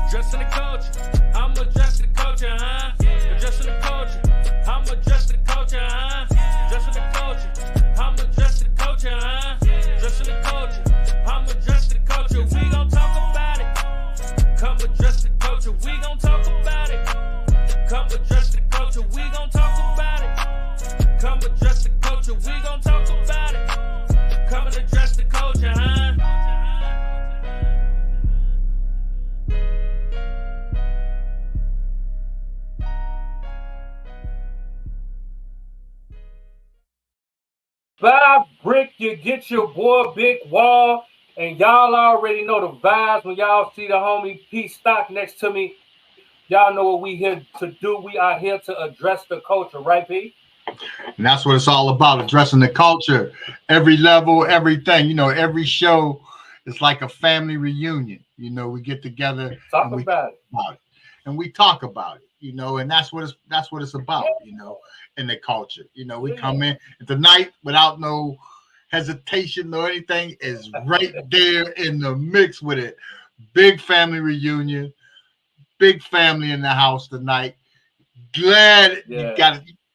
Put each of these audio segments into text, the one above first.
Addressing the culture. I'm addressing the culture, huh? Addressing the culture. I'm addressing the culture, huh? Addressing the culture. I'm addressing the culture, huh? Addressing the culture. I'm addressing the culture. We gon' talk about it. Come address the culture. We gon' talk about it. Come address the culture. We gon' talk about it. Come address the culture. We gon' talk about it. Come and address the culture, huh? Five brick, you get your boy Bigg Wall, and y'all already know the vibes when y'all see the homie PStock next to me. Y'all know what we here to do. We are here to address the culture, right, P? And that's what it's all about, addressing the culture, every level, everything. You know, every show is like a family reunion. You know, we get together Talk about it. And we talk about it. You know, and that's what it's about. You know, in the culture. You know, we come in tonight without no hesitation or anything, is right there in the mix with it. Big family reunion, big family in the house tonight. Glad you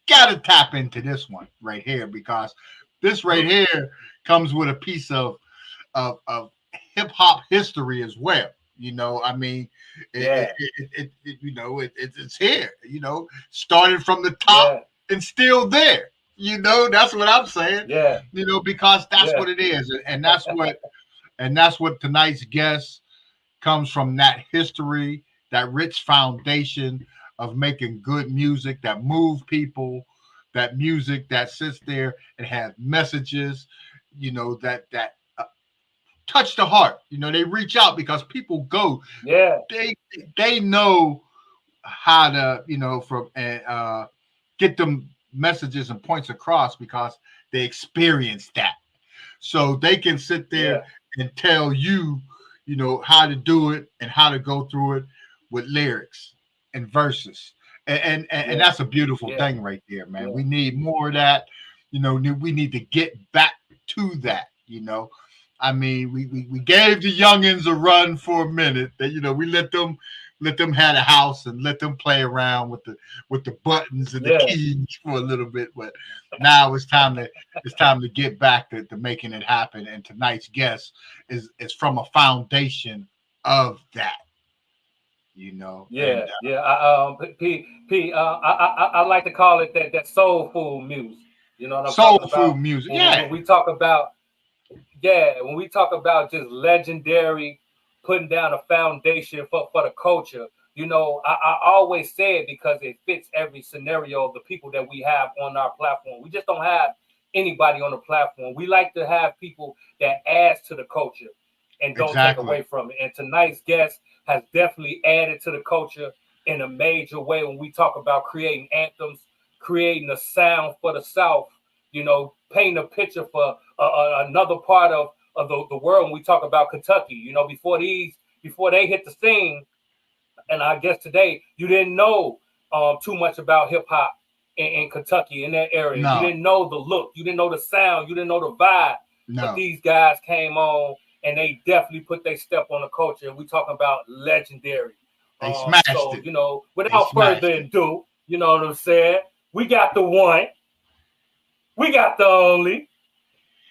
gotta tap into this one right here, because this right here comes with a piece of hip hop history as well. You know, I mean, it's here. You know, started from the top and still there. You know, that's what I'm saying. Yeah. You know, because that's what it is, and that's what tonight's guest comes from, that history, that rich foundation of making good music that move people, that music that sits there and have messages, you know, that touch the heart. You know, they reach out because people go. Yeah. They know how to, you know, get them messages and points across because they experience that. So they can sit there and tell you, you know, how to do it and how to go through it with lyrics and verses. And that's a beautiful thing right there, man. We need more of that. You know, we need to get back to that, you know. I mean, we gave the youngins a run for a minute. That, you know, we let them have a house and let them play around with the buttons and the keys for a little bit. But now it's time to get back to making it happen. And tonight's guest is from a foundation of that. You know. I like to call it that soul food music. You know what I'm talking about? Soul food music. When we talk about when we talk about just legendary, putting down a foundation for the culture, you know, I always say it because it fits every scenario of the people that we have on our platform. We just don't have anybody on the platform. We like to have people that adds to the culture and don't take away from it. And tonight's guest has definitely added to the culture in a major way when we talk about creating anthems, creating a sound for the South, you know, painting a picture for another part of the world. When we talk about Kentucky, you know, before they hit the scene, and I guess today you didn't know too much about hip hop in Kentucky, in that area. No. You didn't know the look, you didn't know the sound, you didn't know the vibe. No. But these guys came on and they definitely put their step on the culture. And we talking about legendary. They smashed it. You know, without further ado, you know what I'm saying? We got the one, we got the only,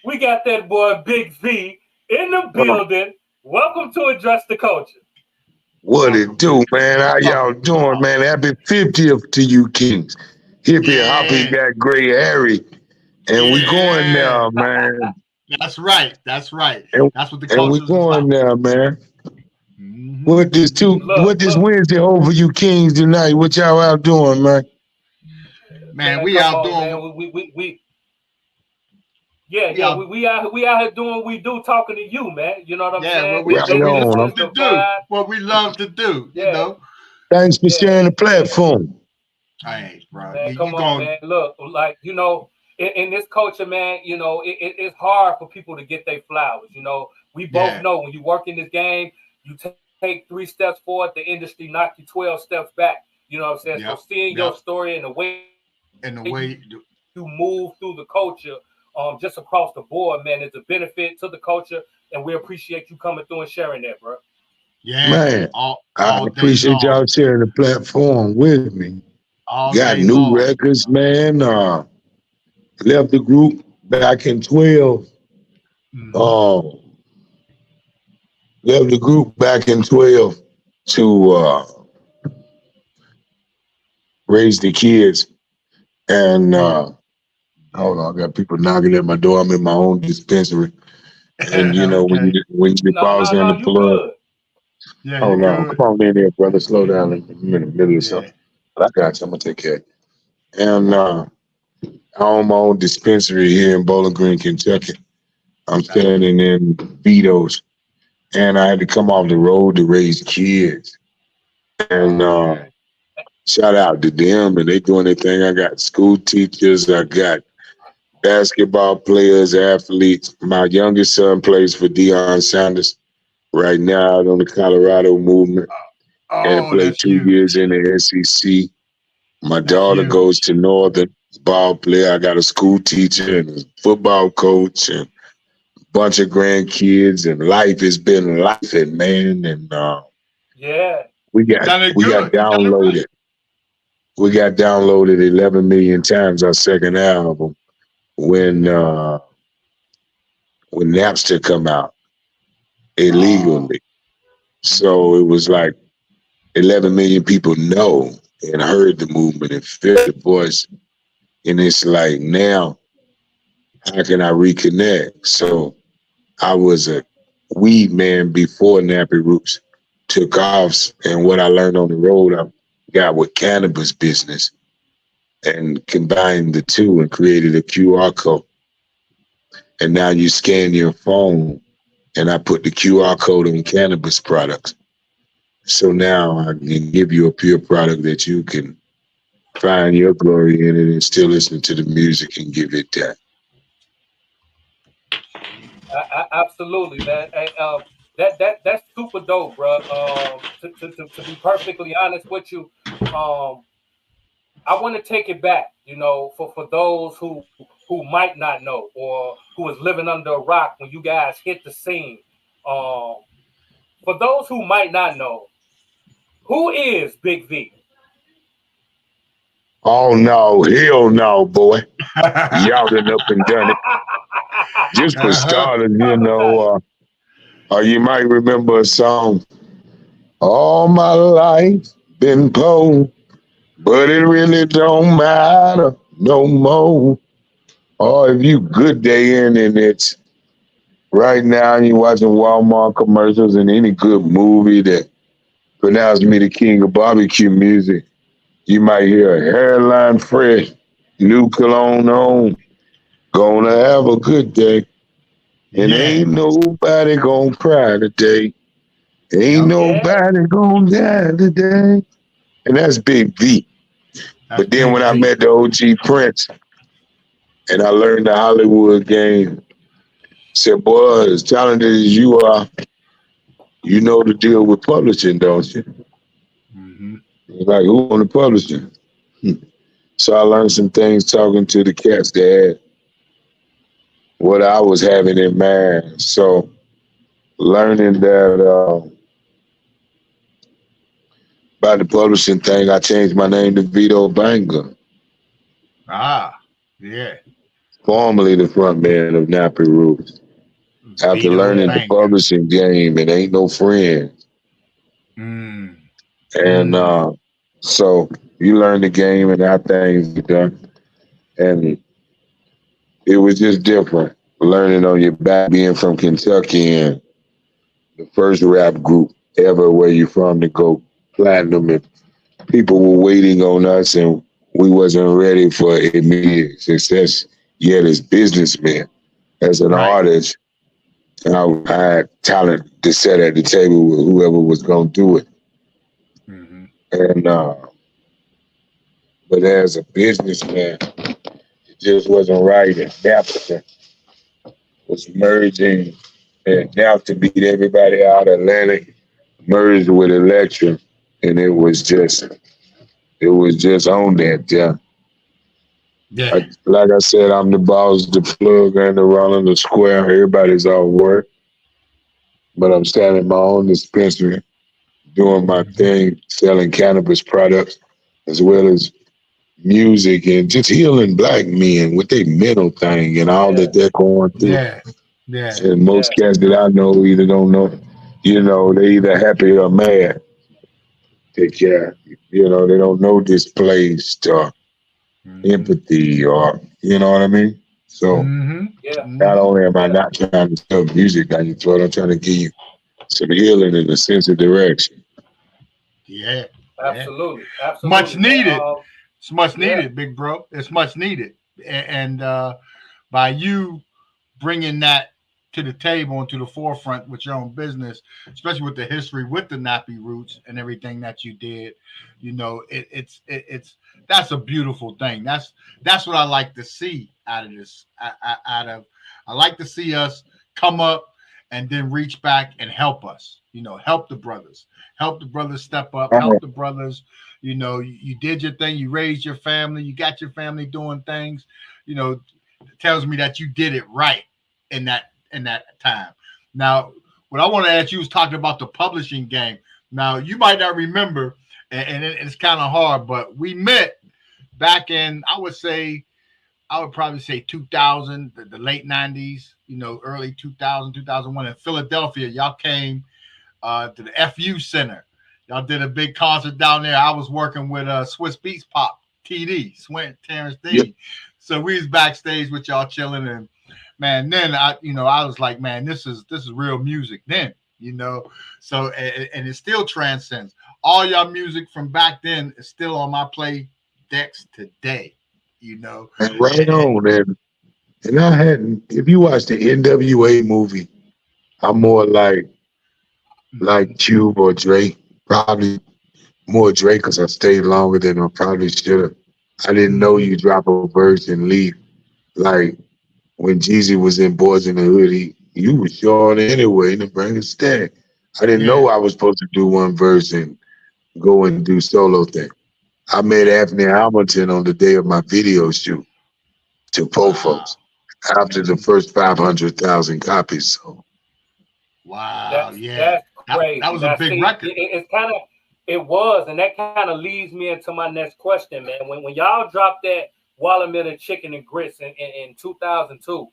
we got that boy Big V in the building. Welcome to Address the Culture. What it do, man? How y'all doing, man? Happy 50th to you, Kings. Hippie Hoppy got Gray Harry. And we going now, man. That's right. That's right. That's what the culture is about. And we going now, man. Mm-hmm. What this Wednesday hold for you Kings tonight? What y'all out doing, man? Man, we out doing. Man. We out here doing what we do, talking to you, man. You know what I'm saying? What we love to do, you know. Thanks for sharing the platform. Hey, bro. Man, come on, man. Look, like, you know, in this culture, man, you know, it's hard for people to get their flowers. You know, we both know when you work in this game, you take 3 steps forward, the industry knock you 12 steps back. You know what I'm saying? Yep. So seeing your story and the way you move through the culture, just across the board, man, is a benefit to the culture, and we appreciate you coming through and sharing that, bro. Yeah, man. I appreciate y'all sharing the platform with me. Got new records, man. Left the group back in 12. Left the group back in 12 to raise the kids. And hold on, I got people knocking at my door. I'm in my own dispensary. And you know, when you boss in the plug. Hold on, come on in there, brother. Slow down. I'm in the middle of something. But I got you. I'm gonna take care of it. And I own my own dispensary here in Bowling Green, Kentucky. I'm standing in Vito's. And I had to come off the road to raise kids. And shout out to them, and they doing their thing. I got school teachers, I got basketball players, athletes. My youngest son plays for Deion Sanders right now out on the Colorado movement. And played 2 years in the SEC. My daughter goes to Northern, ball player. I got a school teacher and a football coach and bunch of grandkids, and life has been lifing, man. And we got downloaded. We got downloaded 11 million times our second album when Napster come out illegally. So it was like 11 million people know and heard the movement and felt the voice. And it's like, now how can I reconnect? So I was a weed man before Nappy Roots took off, and what I learned on the road, I got with cannabis business and combined the two and created a QR code. And now you scan your phone, and I put the QR code on cannabis products. So now I can give you a pure product that you can find your glory in it and still listen to the music and give it that. Absolutely, man. Hey, that's super dope, bro. To be perfectly honest with you, I want to take it back. You know, for those who might not know or who was living under a rock when you guys hit the scene. For those who might not know, who is Big V? Oh no, hell no, boy. Y'all done up and done it. Just for starters, you know, you might remember a song, all my life been poor, but it really don't matter no more. Or if you good day in and it's right now and you watching Walmart commercials and any good movie that pronounced me the king of barbecue music, you might hear a hairline fresh, new cologne on, gonna have a good day. And ain't nobody gonna cry today. Ain't nobody gonna die today. And that's Big V. But then when I met the OG Prince and I learned the Hollywood game, said, boy, as talented as you are, you know the deal with publishing, don't you? Like, who on the publishing? So I learned some things talking to the cats that had what I was having in mind. So learning that about the publishing thing, I changed my name to Vito Banga. Formerly the front man of Nappy Roots. After Vito learning Banga. the publishing game, it ain't no friends. And so you learn the game and how things get done. And it was just different. Learning on your back, being from Kentucky and the first rap group ever where you from to go platinum, and people were waiting on us and we wasn't ready for immediate success yet as businessmen. As an artist, I had talent to sit at the table with whoever was going to do it. And but as a businessman, it just wasn't right. And Napster was merging, and Napster beat everybody out of Atlantic, merged with Electra, and it was just on that. Like I said, I'm the boss, the plug, and the runner, the square. Everybody's all work, but I'm starting my own dispensary, doing my thing, selling cannabis products, as well as music and just healing black men with their mental thing and all that they're going through. Yeah. And most cats that I know either don't know, they either happy or mad. They they don't know displaced or empathy or, you know what I mean? So not only am I not trying to sell music down your throat, I'm trying to give you some healing in a sense of direction. Yeah. Absolutely. Much needed. It's much needed, big bro. It's much needed. And by you bringing that to the table and to the forefront with your own business, especially with the history with the Nappy Roots and everything that you did, it's that's a beautiful thing. That's what I like to see out of this. I like to see us come up and then reach back and help us. Help the brothers step up, help the brothers. You did your thing, you raised your family, you got your family doing things. It tells me that you did it right in that time. Now, what I want to ask you is talking about the publishing game. Now, you might not remember, and it's kind of hard, but we met back in, I would probably say 2000, the late 90s, early 2000, 2001 in Philadelphia. Y'all came to the FU Center. Y'all did a big concert down there. I was working with Swiss Beats Pop, TD, Terrence D. Yep. So we was backstage with y'all chilling, and man, then I was like, man, this is real music then, So and it still transcends. All y'all music from back then is still on my play decks today, And right on, and I hadn't. If you watch the NWA movie, I'm more like Cube or Drake. Probably more Drake because I stayed longer than I probably should have. I didn't know you drop a verse and leave. Like when Jeezy was in Boys in the Hood, you was short anyway to bring a stack. I didn't know I was supposed to do one verse and go and do solo thing. I met Anthony Hamilton on the day of my video shoot to folks after the first 500,000 copies. So wow, that's crazy. That was a big record. It was, and that kind of leads me into my next question, man. When y'all dropped that Watermelon Chicken and Grits in 2002,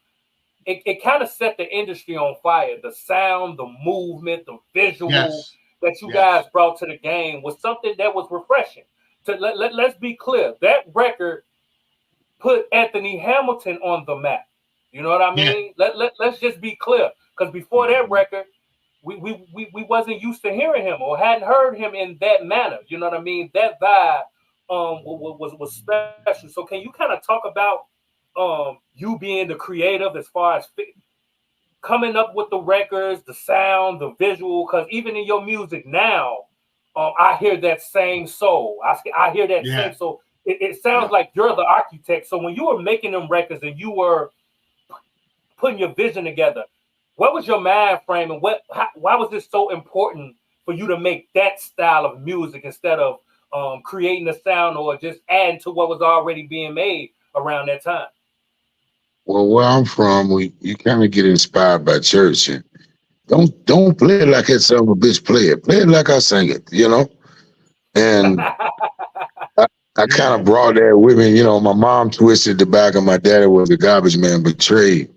it kind of set the industry on fire. The sound, the movement, the visual that you guys brought to the game was something that was refreshing. Let's be clear. That record put Anthony Hamilton on the map. You know what I mean? Let's just be clear. Because before that record, we wasn't used to hearing him or hadn't heard him in that manner. You know what I mean? That vibe was special. So can you kind of talk about you being the creative as far as coming up with the records, the sound, the visual? Because even in your music now, I hear that same soul. I hear that same soul. It sounds like you're the architect. So when you were making them records and you were putting your vision together, what was your mind frame, and why was it so important for you to make that style of music instead of creating a sound or just adding to what was already being made around that time? Well, where I'm from, you kind of get inspired by church, and don't play it like it's some bitch play it. Play it like I sing it, And I kind of brought that with me. My mom twisted the back of my daddy was a garbage man, betrayed.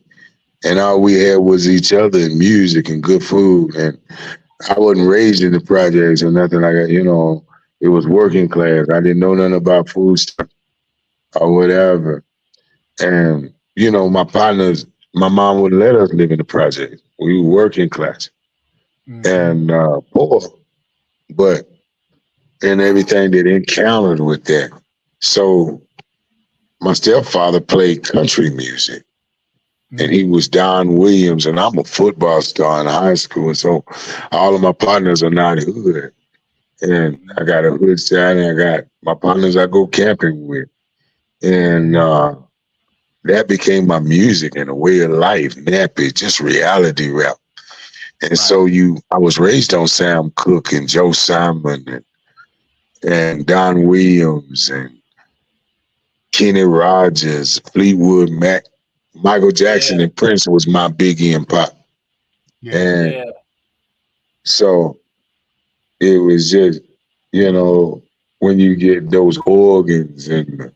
And all we had was each other and music and good food. And I wasn't raised in the projects or nothing like that. It was working class. I didn't know nothing about food stuff or whatever. And, my partners, my mom wouldn't let us live in the projects. We were working class and poor, and everything that encountered with that. So my stepfather played country music. And he was Don Williams, and I'm a football star in high school. And so all of my partners are not hood. And I got a hood side, and I got my partners I go camping with. And that became my music and a way of life, Nappy, just reality rap. And so I was raised on Sam Cooke and Joe Simon and Don Williams and Kenny Rogers, Fleetwood Mac. Michael Jackson and Prince was my Biggie and Pop. So it was just, you know, when you get those organs and the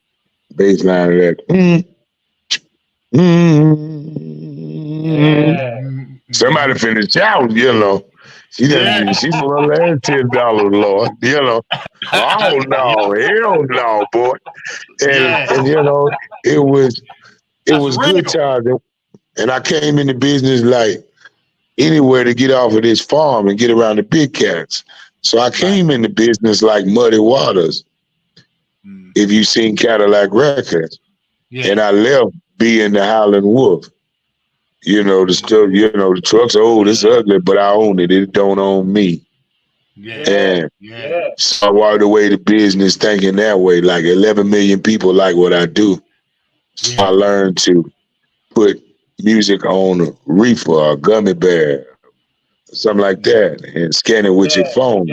bass line of that, Yeah. somebody finished shout, you know. She done, she sold her last $10, Lord, you know. Oh no, hell no, boy. And you know, it was good times. And I came in the business like anywhere to get off of this farm and get around the big cats. So I came in the business like Muddy Waters, if you've seen Cadillac Records. And I left being the Howlin' Wolf. You know, the stuff, you know, the truck's old, it's ugly, but I own it. It don't own me. And so I walked away to business thinking that way, like 11 million people like what I do. So I learned to put music on a reefer or a gummy bear, something like that, and scan it with your phone.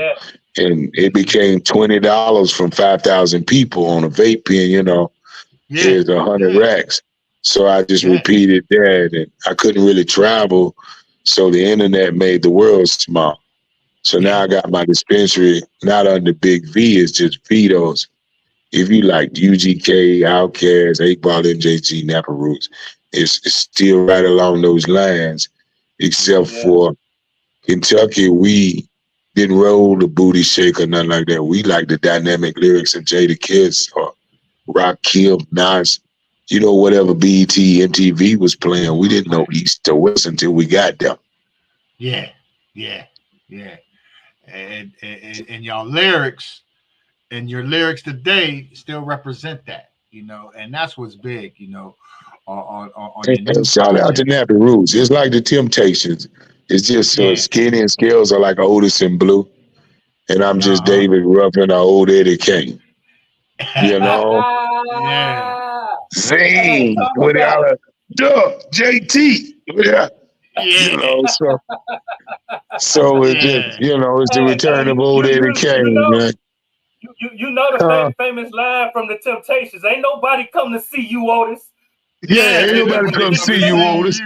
And it became $20 from 5,000 people on a vape pen, you know. Here's 100 racks. So I just repeated that, and I couldn't really travel. So the internet made the world small. So now I got my dispensary, not under Big V, it's just Vito's. If you like UGK, Outkast, 8-Ball, MJG, Nappy Roots, it's still right along those lines, except for Kentucky, we didn't roll the booty shake or nothing like that. We like the dynamic lyrics of Jada Kiss or Rock Kim, Nas, you know, whatever BET, MTV was playing. We didn't know East or West until we got there. And y'all lyrics and your lyrics today still represent that, you know, and that's what's big, you know. On shout out to Nappy Roots. It's like the Temptations. It's just Skinny and Scales are like Otis and Blue, and I'm just David Ruffin or old Eddie Kane. You know, Zane with our JT. You know, so it's just, you know, it's the return of old Eddie Kane, man. You know the famous line from the Temptations. Ain't nobody come to see you, Otis. Ain't nobody come see you, Otis.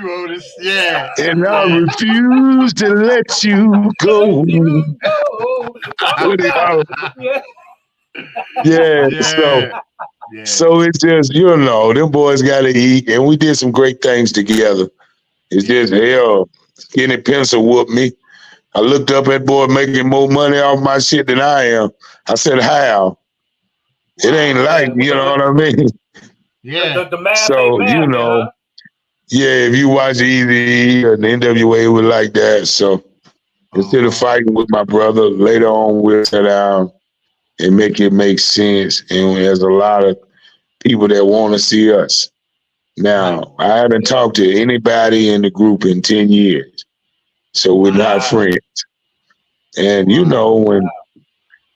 And I refuse to let you go. So it's just, you know, them boys got to eat, and we did some great things together. It's just, hell, Skinny Pencil whooped me. I looked up at boy making more money off my shit than I am. I said, how? It ain't like, you know what I mean? The math so, ain't you know, if you watch Easy or the NWA was like that. So instead of fighting with my brother, later on we'll sit down and make it make sense. And there's a lot of people that want to see us. Now, I haven't talked to anybody in the group in 10 years. So we're not friends. And you know,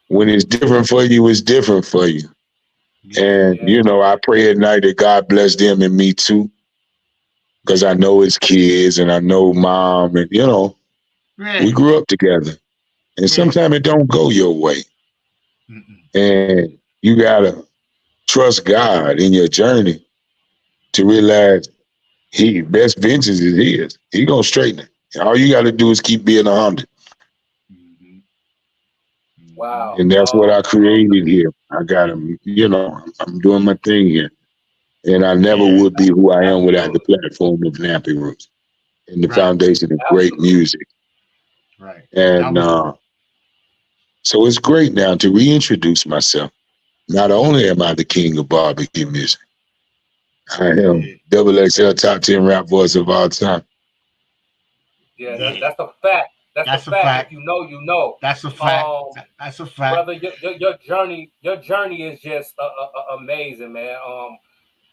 when it's different for you, it's different for you. And, you know, I pray at night that God bless them and me too. Because I know his kids and I know mom and, you know, we grew up together. And sometimes it don't go your way. And you got to trust God in your journey to realize best vengeance is his. He going to straighten it. All you got to do is keep being 100. Wow. And that's what I created here. I got him, you know, I'm doing my thing here. And I never would be who I am without the platform of Nappy Roots and the foundation of great music. And so it's great now to reintroduce myself. Not only am I the king of barbecue music, I am XXL top 10 rap voice of all time. That's a fact. That's a fact. If you know, you know. That's a fact. That's a fact, brother. Your journey is just amazing, man.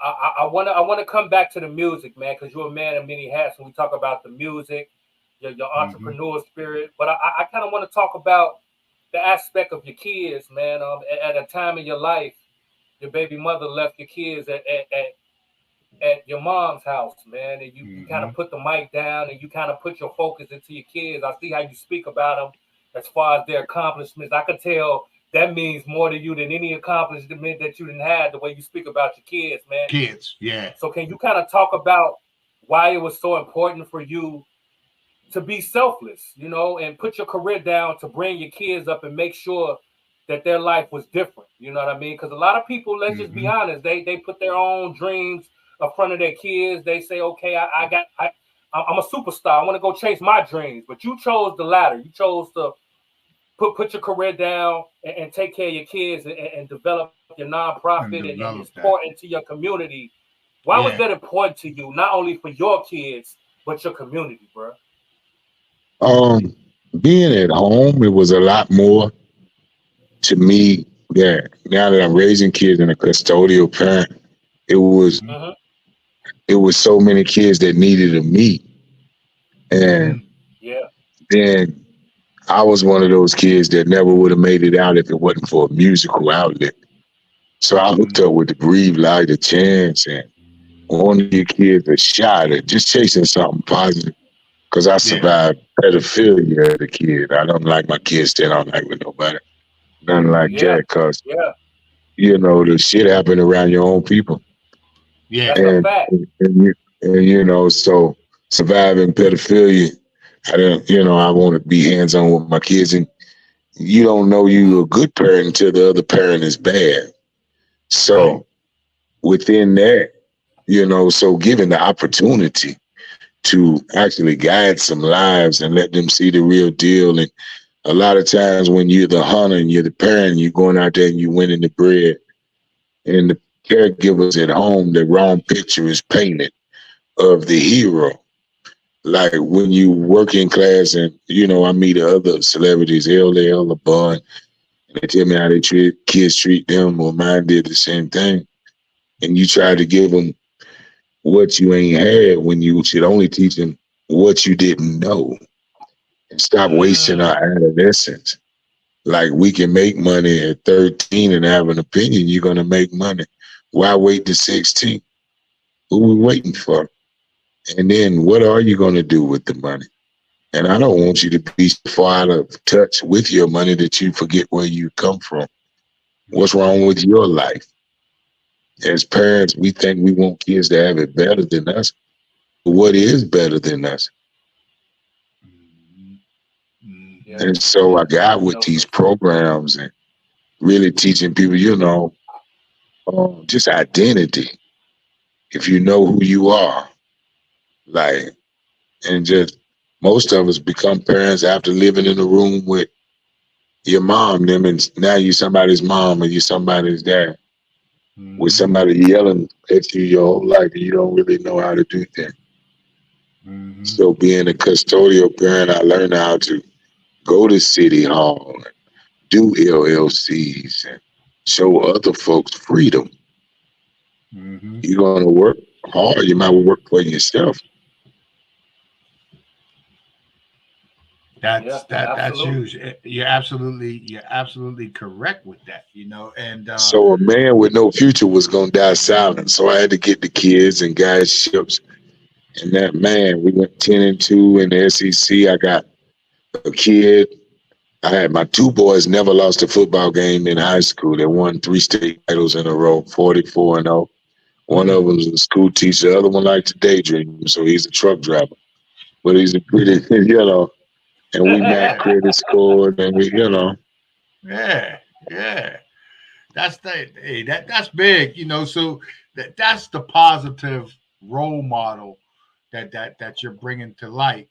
I want to come back to the music, man, because you're a man of many hats. When we talk about the music, your entrepreneur spirit, but I kind of want to talk about the aspect of your kids, man. At a time in your life, your baby mother left your kids at your mom's house, man, and you kind of put the mic down and you kind of put your focus into your kids. I see how you speak about them as far as their accomplishments. I could tell that means more to you than any accomplishment that you didn't have, the way you speak about your kids, man. Yeah. So can you kind of talk about why it was so important for you to be selfless, you know, and put your career down to bring your kids up and make sure that their life was different. You know what I mean? Because a lot of people, let's just be honest, they put their own dreams in front of their kids. They say, okay, I'm a superstar. I want to go chase my dreams. But you chose the latter. You chose to put your career down and take care of your kids and develop your nonprofit and support into your community. Why was that important to you? Not only for your kids, but your community, bro. Being at home, it was a lot more to me. Yeah, now that I'm raising kids and a custodial parent, it was so many kids that needed a me, and then I was one of those kids that never would have made it out if it wasn't for a musical outlet. So I hooked up with the Breathe Light a Chance and wanted to give kids a shot at just chasing something positive. Because I survived pedophilia as a kid. I don't like my kids staying all night with nobody. Nothing like that. Because, you know, the shit happened around your own people. Yeah, that's a fact. And you know, so surviving pedophilia, I want to be hands-on with my kids. And you don't know you're a good parent until the other parent is bad. So within that, you know, so given the opportunity to actually guide some lives and let them see the real deal. And a lot of times when you're the hunter and you're the parent, you're going out there and you're winning the bread. And the caregivers at home, the wrong picture is painted of the hero. Like when you work in class and, you know, I meet other celebrities, LL, LeBron, and they tell me how kids treat them, or mine did the same thing. And you try to give them what you ain't had when you should only teach them what you didn't know, and stop wasting our adolescence. Like, we can make money at 13 and have an opinion you're going to make money. Why wait to 16? Who we waiting for? And then what are you going to do with the money? And I don't want you to be so far out of touch with your money that you forget where you come from. What's wrong with your life? As parents, we think we want kids to have it better than us. But what is better than us? And so I got with these programs and really teaching people, you know, just identity. If you know who you are, like, and just most of us become parents after living in a room with your mom, them, and now you're somebody's mom or you're somebody's dad. With somebody yelling at you your whole life and you don't really know how to do that. So being a custodial parent, I learned how to go to City Hall and do LLCs and show other folks freedom. You're going to work hard. You might work for yourself. That's huge. You're absolutely correct with that, you know. And so a man with no future was gonna die silent. So I had to get the kids and guys ships. And that man, we went 10-2 in the SEC. I got a kid. I had my two boys never lost a football game in high school. They won 3 state titles in a row, 44-0. One of them was a school teacher. The other one liked to daydream, so he's a truck driver. But he's a pretty, you know. And we met credit score, and we, you know. Yeah. That's big, you know. So that's the positive role model that you're bringing to light,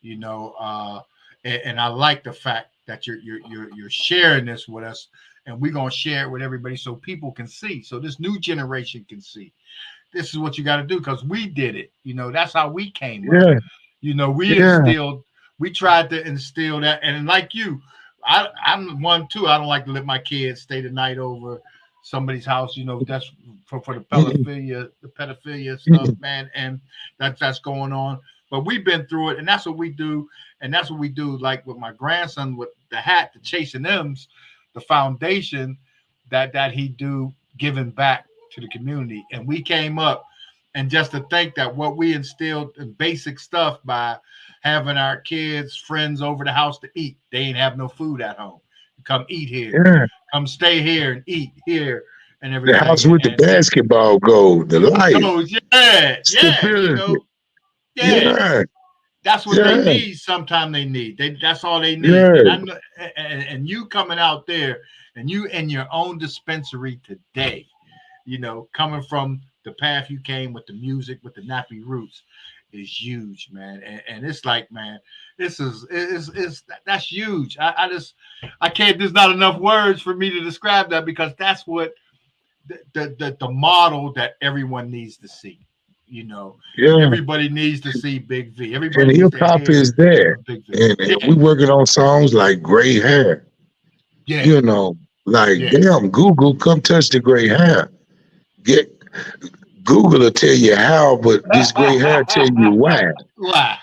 you know. And I like the fact that you're sharing this with us, and we're gonna share it with everybody so people can see, so this new generation can see. This is what you got to do, because we did it, you know. That's how we came up. You know, we tried to instill that. And like you, I'm one too. I don't like to let my kids stay the night over somebody's house, you know. That's for the pedophilia stuff, man, and that's going on. But we've been through it, and that's what we do. And that's what we do, like with my grandson with the hat, the Chasing M's, the foundation that he do, giving back to the community. And we came up, and just to think that what we instilled in basic stuff by having our kids, friends over the house to eat. They ain't have no food at home. Come eat here. Come stay here and eat here and everything. The house with the basketball goal, the light. You know, That's what they need. Sometimes they need. That's all they need. And, and you coming out there, and you in your own dispensary today, you know, coming from the path you came with the music, with the Nappy Roots, is huge, man. And it's like, man, this is that's huge. I can't. There's not enough words for me to describe that, because that's what the model that everyone needs to see. You know, everybody needs to see Big V. Everybody, and hip hop is there, and we working on songs like Gray Hair. Yeah, you know, like damn, Google, come touch the gray hair. Google will tell you how, but this gray hair tell you why. Why?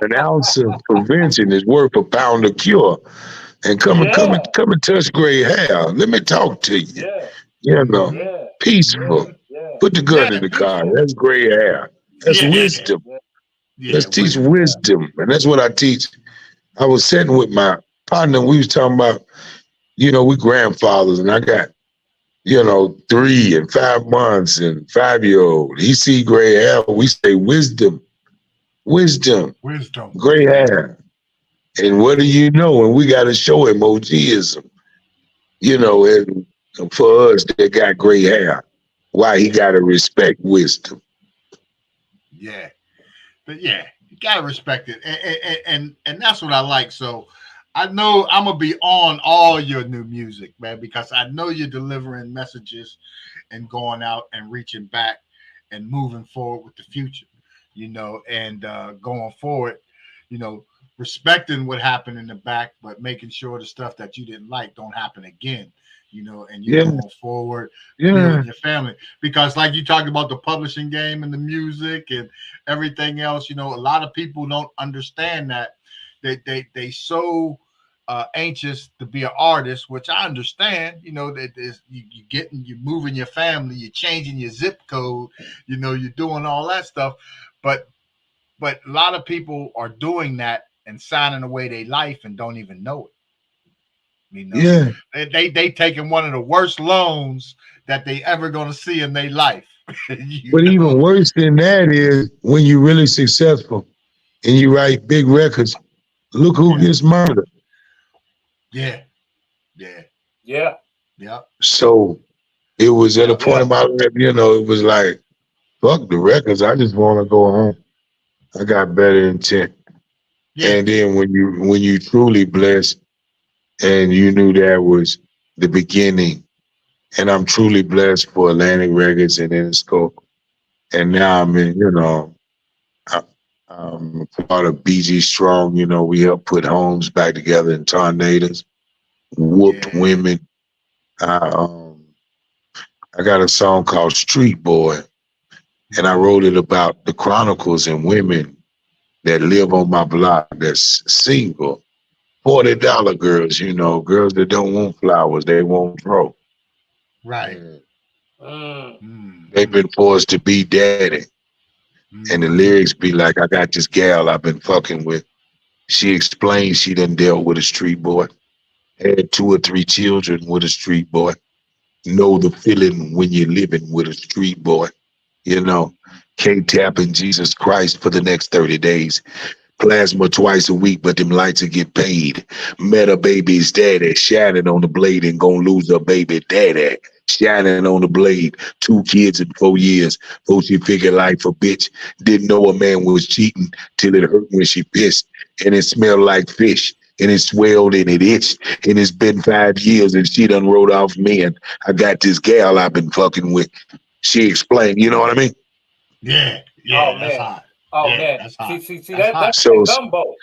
An ounce of prevention is worth a pound of cure. And come and touch gray hair. Let me talk to you. You know, peaceful. Put the gun in the car. That's gray hair. That's wisdom. Let's teach wisdom. And that's what I teach. I was sitting with my partner. We was talking about, you know, we grandfathers, and I got, you know, 3 and 5 months and 5-year-old. He see gray hair. We say wisdom. Wisdom. Gray hair. And what do you know? And we got to show him OGism. You know, and for us that got gray hair, why he got to respect wisdom. Yeah. But you got to respect it. And that's what I like. So I know I'm going to be on all your new music, man, because I know you're delivering messages and going out and reaching back and moving forward with the future, you know, and going forward, you know, respecting what happened in the back, but making sure the stuff that you didn't like don't happen again, you know, and you're going forward, building your family. Because like you talked about the publishing game and the music and everything else, you know, a lot of people don't understand that they so anxious to be an artist, which I understand, you know, that you're moving your family, you're changing your zip code, you know, you're doing all that stuff. But a lot of people are doing that and signing away their life and don't even know it. You know, they taking one of the worst loans that they ever gonna see in their life. But even worse than that is when you're really successful and you write big records. Look who gets murdered. Yeah. So it was at a point in my life, you know, it was like, fuck the records. I just want to go home. I got better intent. And then when you truly blessed, and you knew that was the beginning, and I'm truly blessed for Atlantic Records and Interscope, and now I'm in, you know, I'm part of BG Strong. You know, we helped put homes back together in tornadoes, whooped women. I got a song called Street Boy, and I wrote it about the chronicles and women that live on my block that's single, $40 girls, you know, girls that don't want flowers, they want throw. Right. They've been forced to be daddy. And the lyrics be like, I got this gal I've been fucking with. She explains she done dealt with a street boy, had 2 or 3 children with a street boy. Know the feeling when you're living with a street boy. You know, K-Tap and Jesus Christ for the next 30 days. Plasma twice a week, but them lights will get paid. Met a baby's daddy, shining on the blade and gonna lose her baby daddy. Shining on the blade, 2 kids in 4 years. Before she figured life a bitch. Didn't know a man was cheating till it hurt when she pissed. And it smelled like fish. And it swelled and it itched. And it's been 5 years and she done wrote off men. I got this gal I've been fucking with. She explained, you know what I mean? Yeah, that's hot. Oh man, that's so gumbo.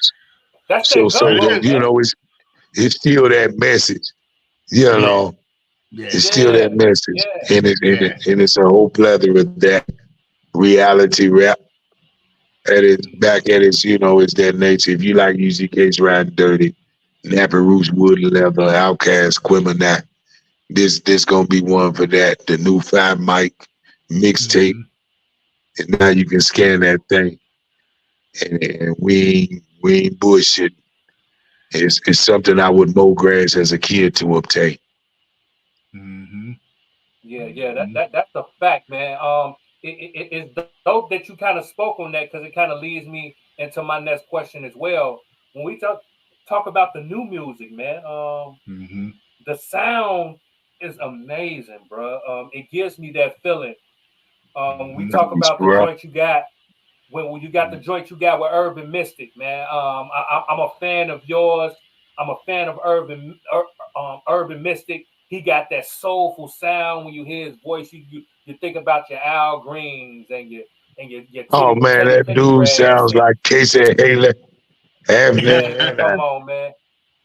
So you know, it's still that message. You know, it's still that message, and it's a whole plethora of that reality rap. At its back at its, you know, it's that nature. If you like UGK's Riding Dirty, Nappy Roots, Wood Leather, Outkast, Criminal, this gonna be one for that. The new 5 mic mixtape, and now you can scan that thing. And we ain't bullshit. It's something I would mow grass as a kid to obtain. That's a fact, man. it's dope that you kind of spoke on that, because it kind of leads me into my next question as well. When we talk about the new music, man, the sound is amazing, bro. It gives me that feeling. We talk about the joint you got when you got the joint you got with Urban Mystic, man. I'm a fan of yours. I'm a fan of Urban Mystic. He got that soulful sound. When you hear his voice, you think about your Al Greens and your oh man, that dude sounds like Casey Haley. Yeah, come on, man.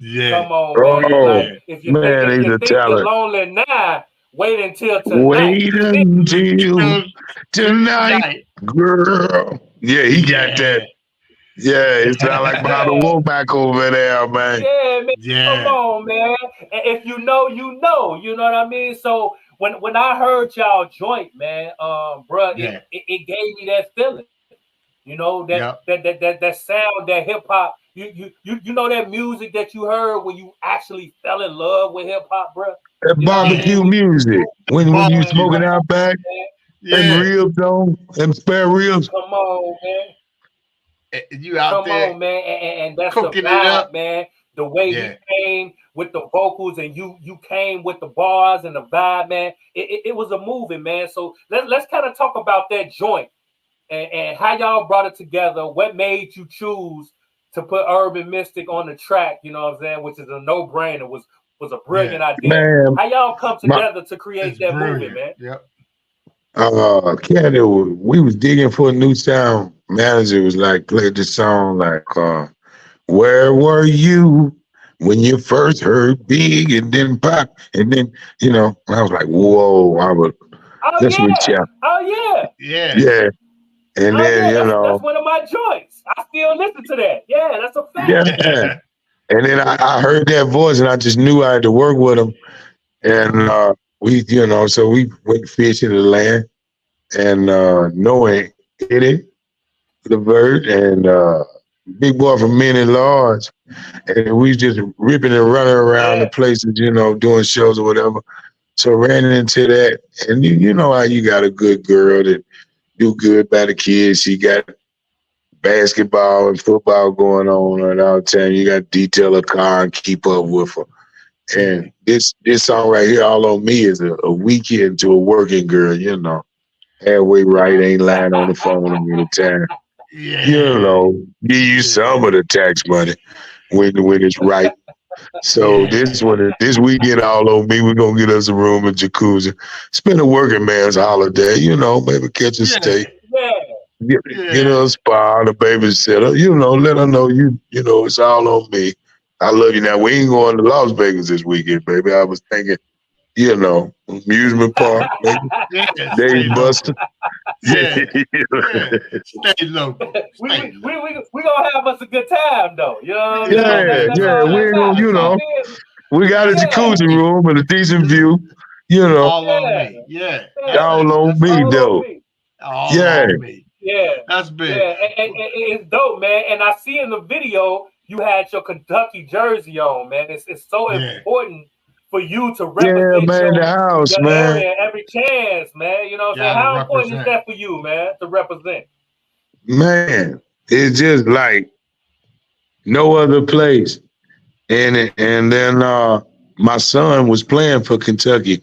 Yeah. Come on, man. Oh, Like if you think you're lonely now, wait until tonight. Wait until tonight, girl. Yeah, he got that. Yeah, it sounds like Bobby Womack over there, man. Yeah, man. Come on, man. And if you know, you know. You know what I mean? So when I heard y'all joint, man, bro, it gave me that feeling. You know, that sound, that hip hop. You know that music that you heard when you actually fell in love with hip hop, bro. That barbecue music when you smoking out back, and real though, and spare ribs. Come on, man. You out there, on, man, and that's the vibe, man. The way you came with the vocals, and you came with the bars and the vibe, man. It was a movie, man. So let's kind of talk about that joint and how y'all brought it together. What made you choose to put Urban Mystic on the track? You know what I'm saying? Which is a no-brainer. Was a brilliant idea. Man, how y'all come together to create that movie, man? Yep. Candy, we was digging for a new sound. Manager was like, played the song like, where were you when you first heard Big and then Pop? And then, you know, I was like, whoa, let's reach out. Yeah. And then, you know. That's one of my joints. I still listen to that. Yeah, that's a fact. Yeah. And then I heard that voice and I just knew I had to work with him. And we, you know, so we went fishing the land and knowing Eddie, the bird, and big boy from Many Large. And we just ripping and running around the places, you know, doing shows or whatever. So ran into that. And you know how you got a good girl that do good by the kids. She got basketball and football going on and all the time. You got to detail a car and keep up with her. And this song right here, All on Me, is a weekend to a working girl, you know. Halfway right, ain't lying on the phone all the time. You know, give you some of the tax money when it's right. So this weekend, All on Me, we're gonna get us a room and jacuzzi. Spend a working man's holiday, you know, maybe catch a steak. Get her a spa, a babysitter, you know, let her know you know, it's all on me. I love you. Now, we ain't going to Las Vegas this weekend, baby. I was thinking, you know, amusement park, Dave Buster. Stay local. We gonna have us a good time, though. You know what Yeah. We ain't gonna, you know, we got a jacuzzi room and a decent view, you know. All on me. Yeah. All on me, though. All on me. Yeah. That's big. Yeah, and it's dope, man. And I see in the video you had your Kentucky jersey on, man. It's so important for you to represent the house, your man. area every chance, man. You know what I'm saying? How important is that for you, man, to represent? Man, it's just like no other place. And then my son was playing for Kentucky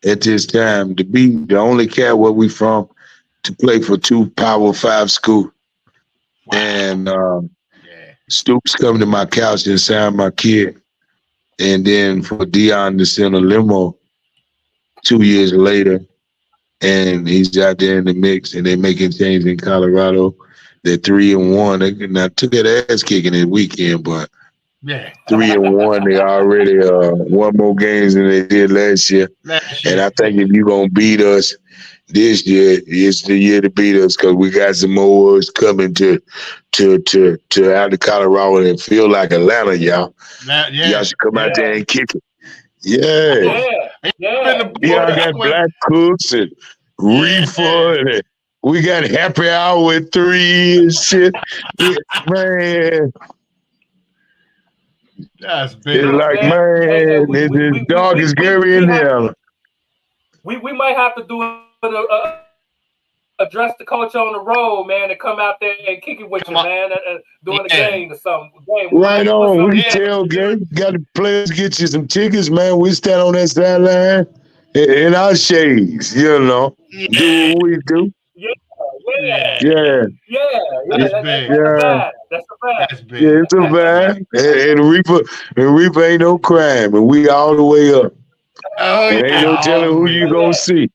at this time, to be the only cat where we from to play for 2 Power 5 schools. Wow. And Stoops come to my couch and sign my kid. And then for Dion to send a limo 2 years later, and he's out there in the mix, and they making change in Colorado. They're 3-1. They now took that ass kicking this weekend, but 3-1. They already won more games than they did last year. And I think if you're gonna beat us this year, it's the year to beat us, because we got some more coming to out of Colorado and feel like Atlanta, y'all. Y'all should come out there and kick it. Y'all got Black Cooks and Reefer, and we got happy hour at 3 and shit. Man. That's big. It's like, man, it's dog is Gary in there. We might have to do address the culture on the road, man, and come out there and kick it with you, man, doing the game or something. Right on. We tailgate. Got the players get you some tickets, man. We stand on that sideline in our shades, you know. Do what we do. Yeah. That's big. That's a vibe. That's big. Yeah, it's a vibe. And Reaper ain't no crime, and we all the way up. Oh, and ain't no telling who you gonna see.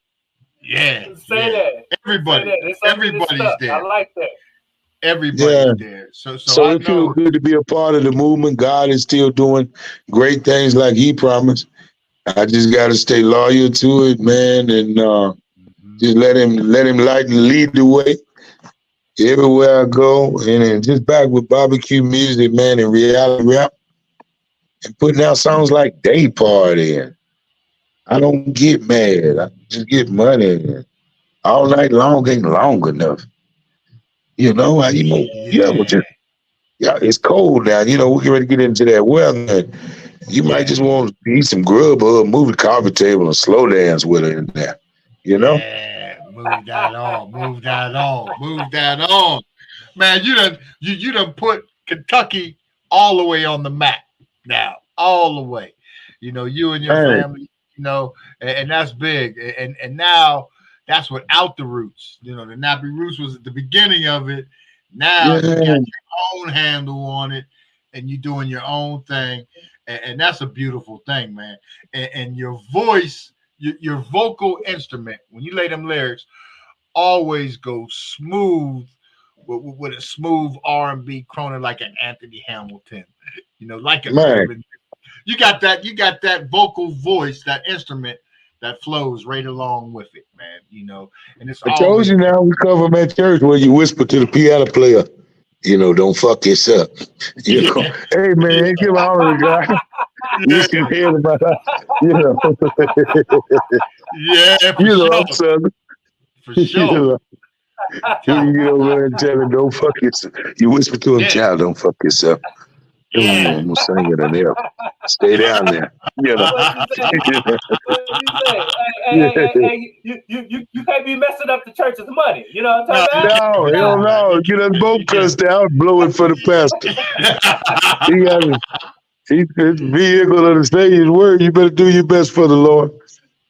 Yeah. Say that. Everybody. Everybody's there. I like that. Everybody's there. So it feels good to be a part of the movement. God is still doing great things like He promised. I just got to stay loyal to it, man, and just let him light and lead the way everywhere I go. And just back with barbecue music, man, and reality rap, and putting out songs like Day Party. And I don't get mad. I just get money. And all night long ain't long enough. You know, it's cold now. You know, we get ready to get into that weather. You might just want to eat some grub or move the coffee table and slow dance with it in there. You know? Yeah, move that on. Man, you done put Kentucky all the way on the map now. All the way. You know, you and your family, you know, and that's big. And now that's without the Roots. You know, the Nappy Roots was at the beginning of it. Now you got your own handle on it, and you're doing your own thing, and that's a beautiful thing, man. And your voice, your vocal instrument, when you lay them lyrics, always go smooth with a smooth R&B crooner like an Anthony Hamilton. You know, like a man. You got that vocal voice, that instrument that flows right along with it, man. You know, and it's. I told you now we come from that church where you whisper to the piano player, you know, don't fuck this up. You know, hey man, give all the guy. You can hear about that, you know. For sure. I'm Southern. For sure. You get over there and tell him, don't fuck yourself. You whisper to him, child, don't fuck yourself. I'm gonna sing it in there. Stay down there. You know. You can't be messing up the church's money. You know what I'm talking about? No, hell no. Get us both cussed out, blow it for the pastor. He got his vehicle on the stage word. You better do your best for the Lord.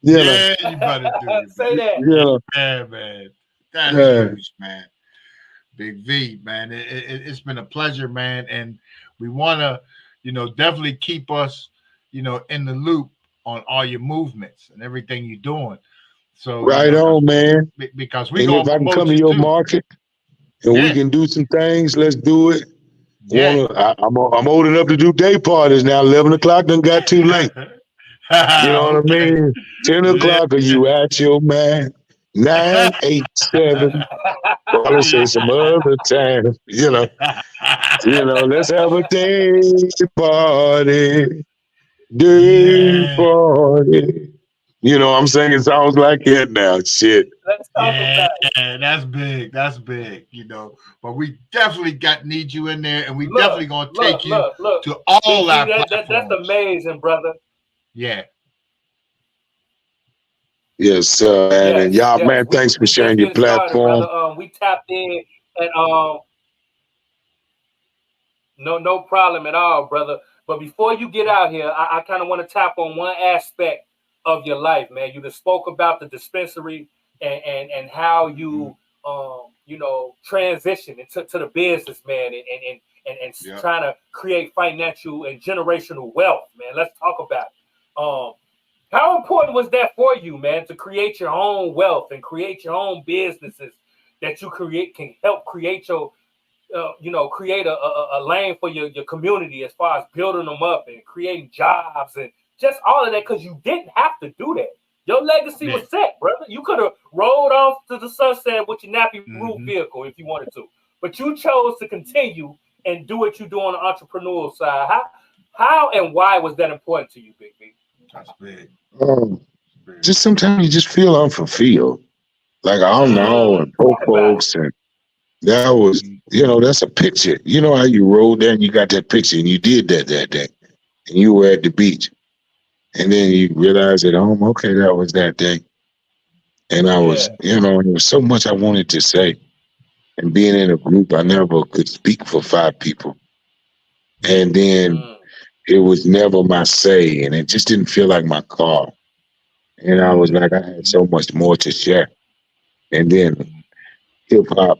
You better do it. Say that. Yeah, man. That's huge, man. Big V, man. It's been a pleasure, man. And we want to, you know, definitely keep us, you know, in the loop on all your movements and everything you're doing. So right on, man. Because we if I can come to your market and we can do some things, let's do it. Yeah. I'm old enough to do day parties now. 11 o'clock done got too late. You know what I mean? 10 o'clock, are you at your man? 9, 8, 7. Well, let's say some other time. You know, let's have a day party. Day party. You know, I'm singing songs like that now. Shit. Let's talk about it. That's big. That's big, you know. But we definitely need you in there, and we definitely gonna take you to all our platforms. That's amazing, brother. Yeah. Yes, sir. Yes, and y'all, man, thanks for sharing your platform. Started, we tapped in, and no problem at all, brother. But before you get out here, I kind of want to tap on one aspect of your life, man. You just spoke about the dispensary and how you you know, transition into the business, man, and trying to create financial and generational wealth, man. Let's talk about it. How important was that for you, man, to create your own wealth and create your own businesses that you can help create your, create a lane for your community as far as building them up and creating jobs and just all of that, because you didn't have to do that. Your legacy was set, brother. You could have rolled off to the sunset with your Nappy Root vehicle if you wanted to, but you chose to continue and do what you do on the entrepreneurial side. How and why was that important to you, Big B? That's big. Just sometimes you just feel unfulfilled. Like I don't know, and poor folks, and that was, that's a picture. You know how you rolled there and you got that picture and you did that day, and you were at the beach, and then you realize at home, okay, that was that day, And I was, there was so much I wanted to say. And being in a group, I never could speak for 5 people. And then it was never my say, and it just didn't feel like my call. And I was like, I had so much more to share. And then hip hop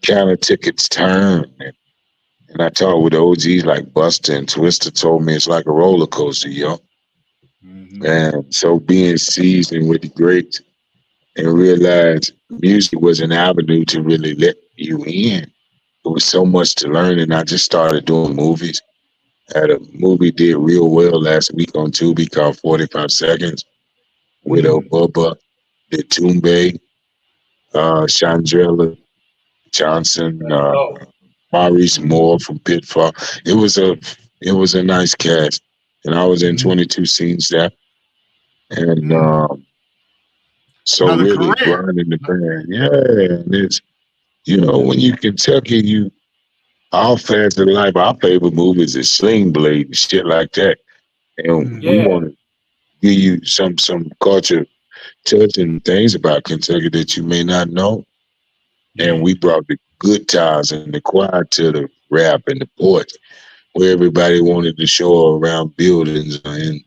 kind of took its turn. And I talked with OGs like Buster and Twister told me it's like a roller coaster, yo. And so being seasoned with the greats and realized music was an avenue to really let you in. There was so much to learn, and I just started doing movies. I had a movie did real well last week on Tubi called 45 Seconds with Bubba, the Toombe, Chandrella Johnson, Maurice Moore from Pitfall. It was a nice cast, and I was in 22 scenes there, and so Another really career. grinding the band. Yeah, and it's when you Kentucky, all fans of life, our favorite movies is Sling Blade and shit like that, and we want to give you some culture touching things about Kentucky that you may not know. And we brought the good times and the quiet to the rap and the porch, where everybody wanted to show around buildings and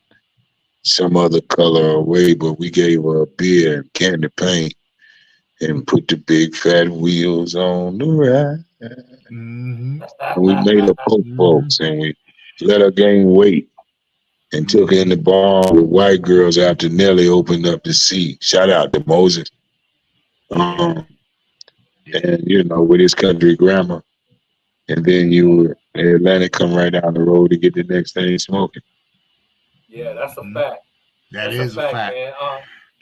some other color or way, but we gave her a beer and candy paint and put the big fat wheels on the ride. And we made her poke folks, and we let her gain weight and took her in the bar with white girls after Nelly opened up the sea. Shout out to Moses. And with his country grammar. And then Atlanta come right down the road to get the next thing smoking. Yeah, that's a fact. That is a fact. Man.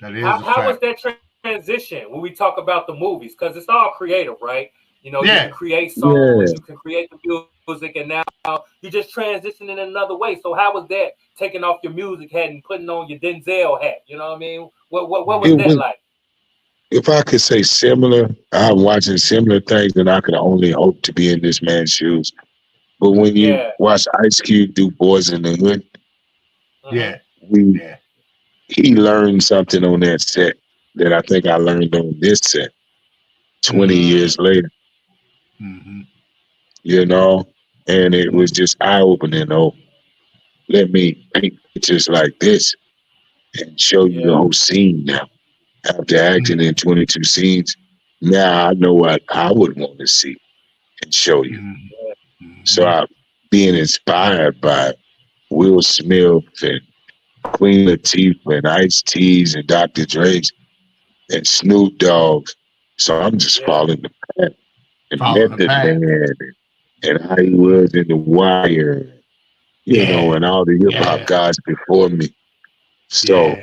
That is a fact. How was that transition when we talk about the movies? Because it's all creative, right? You can create songs, you can create the music, and now you just transitioning in another way. So how was that taking off your music hat and putting on your Denzel hat? You know what I mean? What was that like? If I could say similar, I'm watching similar things, and I could only hope to be in this man's shoes. But when you watch Ice Cube do Boys in the Hood, he learned something on that set that I think I learned on this set 20 years later. And it was just eye-opening. Let me paint pictures like this and show you the whole scene now. After acting in 22 scenes, now I know what I would want to see and show you. So I'm being inspired by Will Smith and Queen Latifah and Ice-T's and Dr. Dre's and Snoop Dogg's. So I'm just following the path and Method Man and how he was in The Wire, and all the hip-hop guys before me. So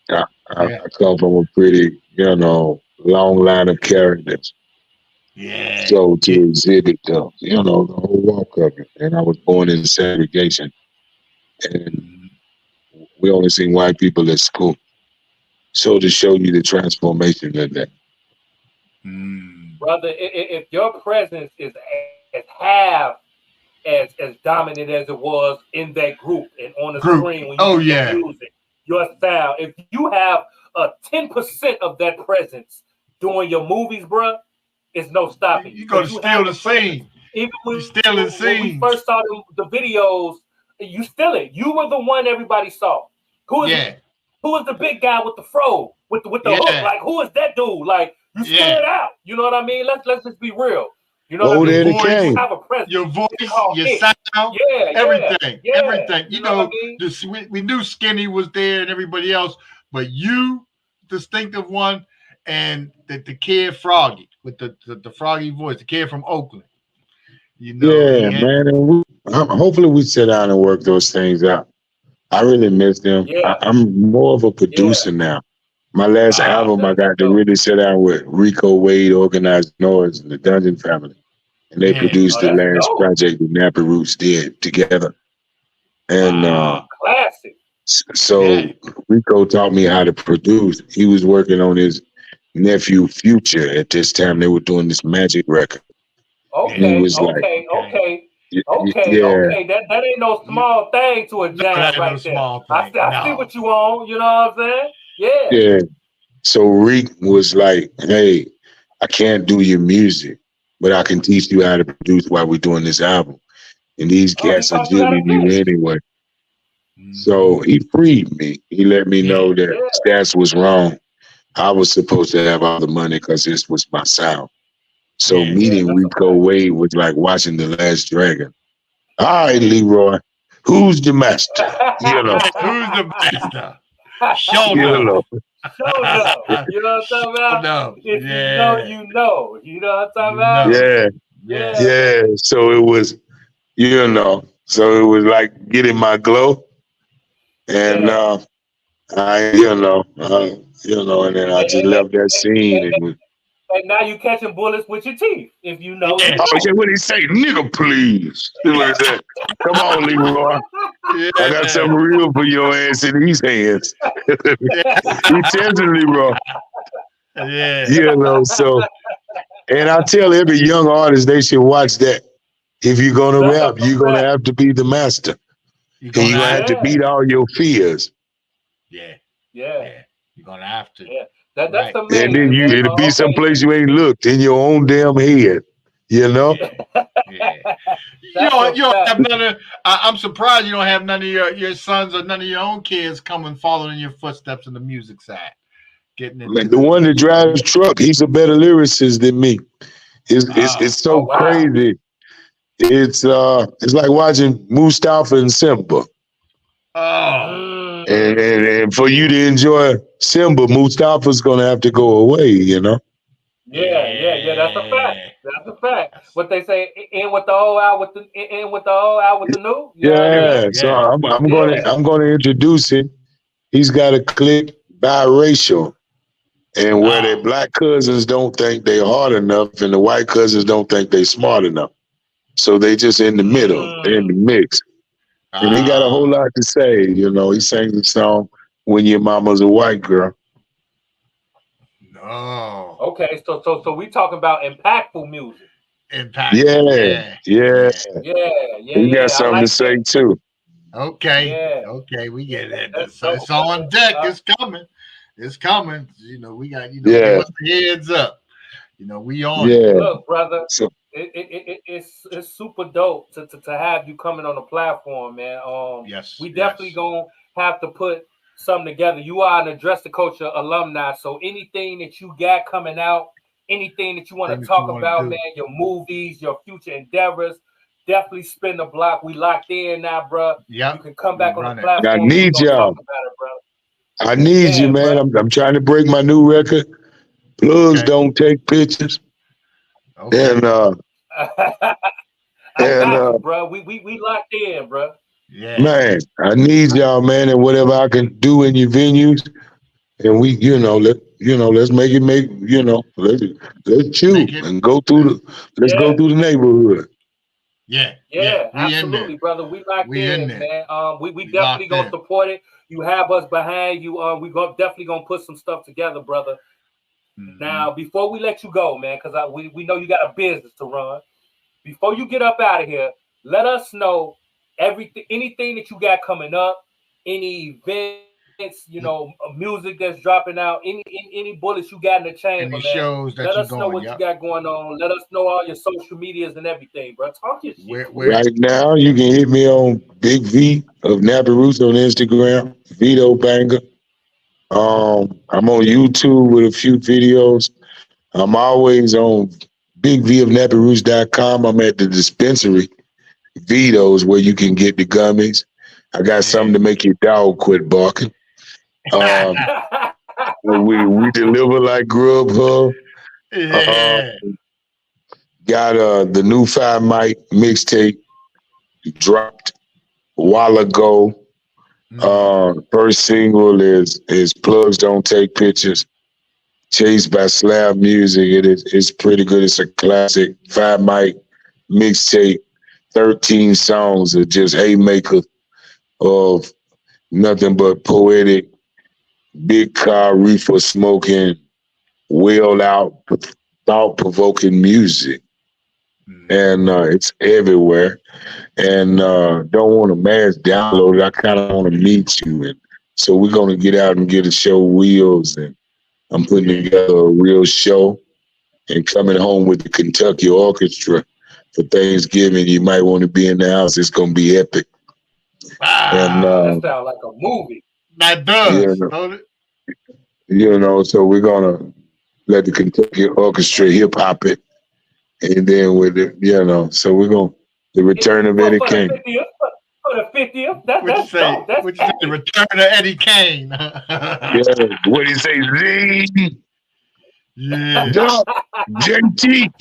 I come from a pretty, long line of characters. So to exhibit the whole walk of it. And I was born in segregation. And we only seen white people at school. So to show you the transformation of that. Brother, if your presence is as half as dominant as it was in that group and on the screen when you music, your style, if you have 10% of that presence doing your movies, bro, it's no stopping. You're going to steal the scene. Even when we we first saw the videos, you steal it. You were the one everybody saw. Who is the big guy with the fro, with the hook? Like, who is that dude? Like, you stood out. You know what I mean? Let's just be real. You know what I mean? You have a presence. Your voice, your sound, everything. Everything. You know we knew Skinny was there and everybody else, but you, distinctive one, and the kid Froggy with the Froggy voice, the kid from Oakland. Man. And hopefully we sit down and work those things out. I really miss them. I'm more of a producer now. My last album, I got to really sit down with Rico Wade, Organized Noise, and the Dungeon Family. And they produced the last project that Nappy Roots did together. And classic. So Rico taught me how to produce. He was working on his nephew Future at this time. They were doing this magic record. Okay. That ain't no small thing to a jam right there. I see what you on. You know what I'm saying? Yeah. So Reek was like, "Hey, I can't do your music, but I can teach you how to produce while we're doing this album. And these Oh, he cats are taught you how to jigging you mix. anyway." So he freed me. He let me know that Stats was wrong. I was supposed to have all the money because this was my sound. So meeting that's a Rico fact. Wade was like watching The Last Dragon. All right, Leroy, who's the master? You know, Who's the master? Show you them. know. Show up. You know what I'm talking about? If you know, you know. You know what I'm talking about? Yeah, yeah. So it was, you know, so it was like getting my glow, and and then I just left that scene. And was, and now you catching bullets with your teeth. If you know, you oh, know. yeah, what did he say? Nigga, please. What is that? Come on, Leroy. I got something real for your ass in these hands. He tells him, Leroy. Yeah. You know, so, and I tell every young artist they should watch that. If you're going to rap, you're going to have to be the master. You're going to have to beat all your fears. Yeah. Yeah. You're going to have to. Yeah. That's the main. And then it'll be someplace you ain't looked in your own damn head. You know? You don't have none of, I'm surprised you don't have none of your sons or none of your own kids coming following in your footsteps in the music side. Getting into the one that drives truck, he's a better lyricist than me. It's so crazy. It's like watching Mustafa and Simba. And for you to enjoy Simba, Mustafa's gonna have to go away, you know? Yeah, that's a fact. That's a fact. What they say, in with the old, out with the new. So I'm gonna introduce him. He's got a clique biracial. And where their black cousins don't think they're hard enough and the white cousins don't think they're smart enough. So they just in the middle, they're in the mix. And he got a whole lot to say, you know. He sang the song "When Your Mama's a White Girl." No. Okay, so we talking about impactful music. Impactful. Yeah. He got something to say too. Okay, we get it. It's on deck. It's coming. It's coming. You know, we got, give us the heads up. You know, we on. Look, brother, it's super dope to have you coming on the platform, man. We definitely gonna have to put something together. You are an Address the Culture alumni, so anything that you got coming out, anything that you want to talk about, man, your movies, your future endeavors, definitely spin the block. We locked in now, bro. You can come back on the platform. I need y'all. Talk about it, bro. I need you, man. I'm trying to break my new record. Plugs don't take pictures. And bro, we locked in, bro. Yeah, man, I need y'all, man, and whatever I can do in your venues, and we, let's make it, let's shoot and go through the neighborhood. Yeah, absolutely, brother. We locked in, man. We definitely gonna support it. You have us behind you. We definitely gonna put some stuff together, brother. Now, before we let you go, man, because we know you got a business to run. Before you get up out of here, let us know anything that you got coming up, any events, music that's dropping out, any bullets you got in the chamber, any man. shows that let us know what you got going on. Let us know all your social medias and everything, bro. Talk your shit. Right now, you can hit me on Big V of Nappy Roots on Instagram, Vito Banga. I'm on YouTube with a few videos. I'm always on BiggVofNappyRoots.com. I'm at the dispensary, Vito's, where you can get the gummies. I got something to make your dog quit barking. We deliver like Grubhub. Got the new 5 mic mixtape dropped a while ago. First single is Plugs Don't Take Pictures, chased by Slab Music. It's pretty good. It's a classic 5 mic mixtape, 13 songs of just haymaker of nothing but poetic, big car reefer smoking, wailed out, thought-provoking music. And it's everywhere. And don't want to mass download it. I kind of want to meet you. And so we're going to get out and get a show wheels. And I'm putting together a real show and coming home with the Kentucky Orchestra for Thanksgiving. You might want to be in the house. It's going to be epic. And that sounds like a movie. That does. So we're going to let the Kentucky Orchestra hip-hop it. And then with it, so we're going to, the return of Eddie Kane. For the 50th, that's dope. What'd you say? The return of Eddie Kane. What do you say, Z? Yeah. JT.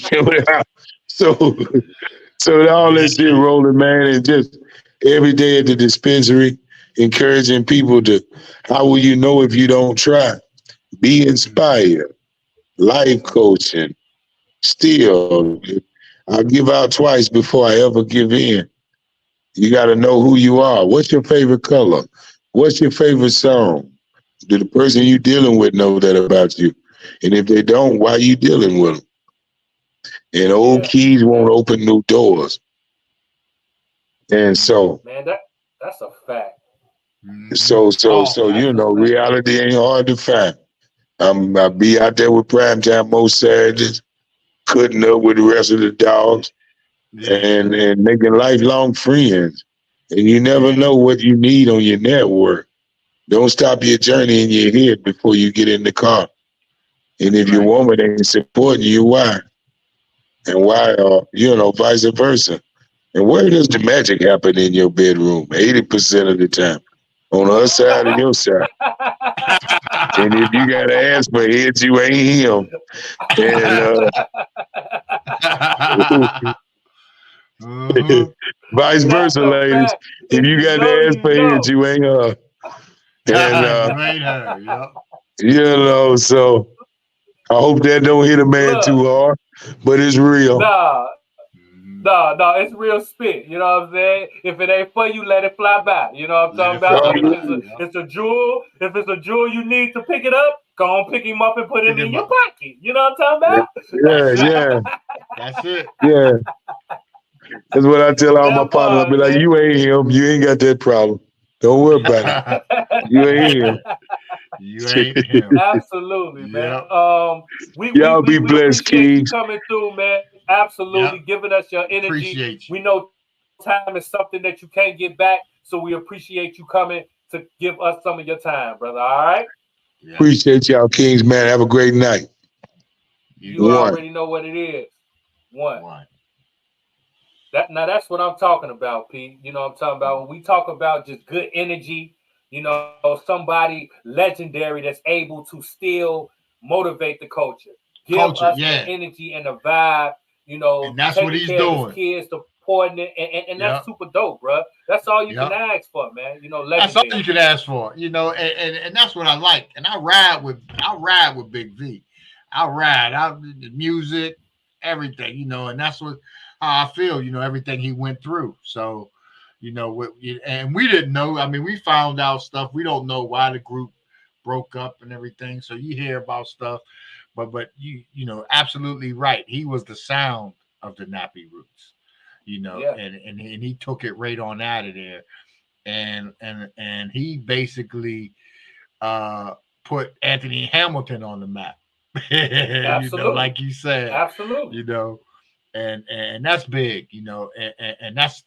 So all that shit rolling, man, and just every day at the dispensary, encouraging people to, how will you know if you don't try? Be inspired. Life coaching. Still, I'll give out twice before I ever give in. You got to know who you are. What's your favorite color? What's your favorite song? Do the person you dealing with know that about you? And if they don't, why are you dealing with them? And old keys won't open new doors. And so, man, that's a fact. So reality ain't hard to find. I'll be out there with Primetime most Saturdays, cutting up with the rest of the dogs, and making lifelong friends. And you never know what you need on your network. Don't stop your journey in your head before you get in the car. And if your woman ain't supporting you, why? And why, vice versa. And where does the magic happen in your bedroom? 80% of the time. On the other side of your side. And if you got to ask for heads, you ain't him. And vice versa, ladies. If you got to ask for heads, you ain't her. And, so I hope that don't hit a man too hard, but it's real. No, it's real spit. You know what I'm saying? If it ain't for you, let it fly by. You know what I'm talking about? It's a jewel. If it's a jewel you need to pick it up, go on, pick him up and put it in your pocket. You know what I'm talking about? Yeah. That's it. Yeah. That's what I tell all my partners. I be like, you ain't him. You ain't got that problem. Don't worry about it. You ain't him. You ain't him. Absolutely, man. Y'all be blessed, Kings. Coming through, man. Absolutely, giving us your energy. Appreciate you. We know time is something that you can't get back, so we appreciate you coming to give us some of your time, brother. All right. Yeah. Appreciate y'all, Kings, man. Have a great night. You already know what it is. One. That's what I'm talking about, Pete. You know what I'm talking about? When we talk about just good energy, somebody legendary that's able to still motivate the culture. Give us the energy and the vibe, and that's what he's doing. Kids supporting it, and that's super dope, bro. That's all you can ask for, man. Legendary. That's all you can ask for, and that's what I like. And I ride with Big V. I ride the music, everything, and that's how I feel, everything he went through. So, and we didn't know. I mean, we found out stuff. We don't know why the group broke up and everything. So you hear about stuff. But you absolutely right. He was the sound of the Nappy Roots, and he took it right on out of there, and he basically put Anthony Hamilton on the map. Absolutely. Like you said, absolutely. And that's big, and that's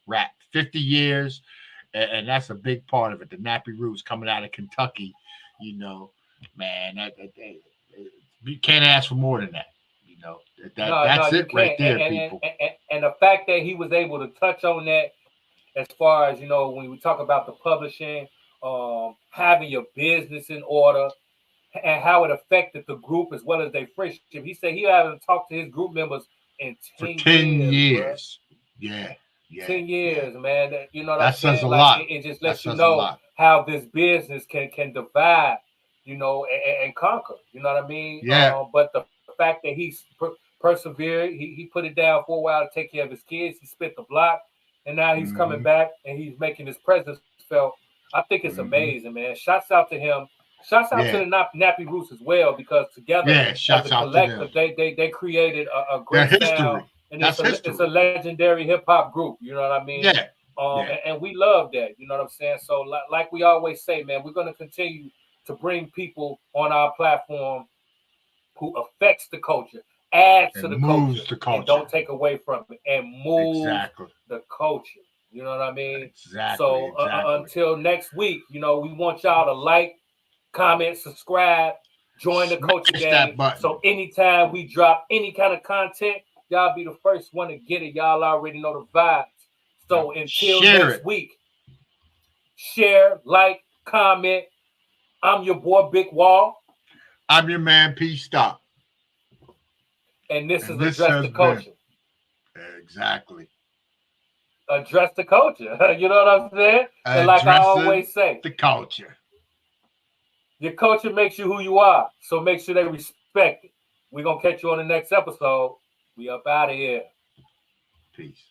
rap. 50 years, and that's a big part of it. The Nappy Roots coming out of Kentucky, man, you can't ask for more than that. That's it right there, people. And the fact that he was able to touch on that, as far as when we talk about the publishing, having your business in order, and how it affected the group as well as their friendship. He said he hadn't talked to his group members in 10 years. Yeah. 10 years, man. That says a lot. It just lets you know how this business can divide, and conquer. You know what I mean? Yeah. But the fact that he persevered, he put it down for a while to take care of his kids. He spit the block, and now he's coming back and he's making his presence felt. I think it's amazing, man. Shouts out to him. Shouts out to the Nappy Roots as well, because together as a collective, they created a great sound. And it's a legendary hip hop group. You know what I mean? Yeah. And we love that. You know what I'm saying? So like we always say, man, we're going to continue to bring people on our platform who affects the culture, adds to the culture, and don't take away from it, and move the culture. You know what I mean? Exactly. So until next week, you know, we want y'all to like, comment, subscribe, join the culture game. So anytime we drop any kind of content, y'all be the first one to get it. Y'all already know the vibes. So until next week, share, like, comment. I'm your boy Bigg Wall. I'm your man PStock. And this is Address the Culture. Exactly. Address the culture. You know what I'm saying? And like I always say, the culture. Your culture makes you who you are. So make sure they respect it. We're going to catch you on the next episode. We up out of here. Peace.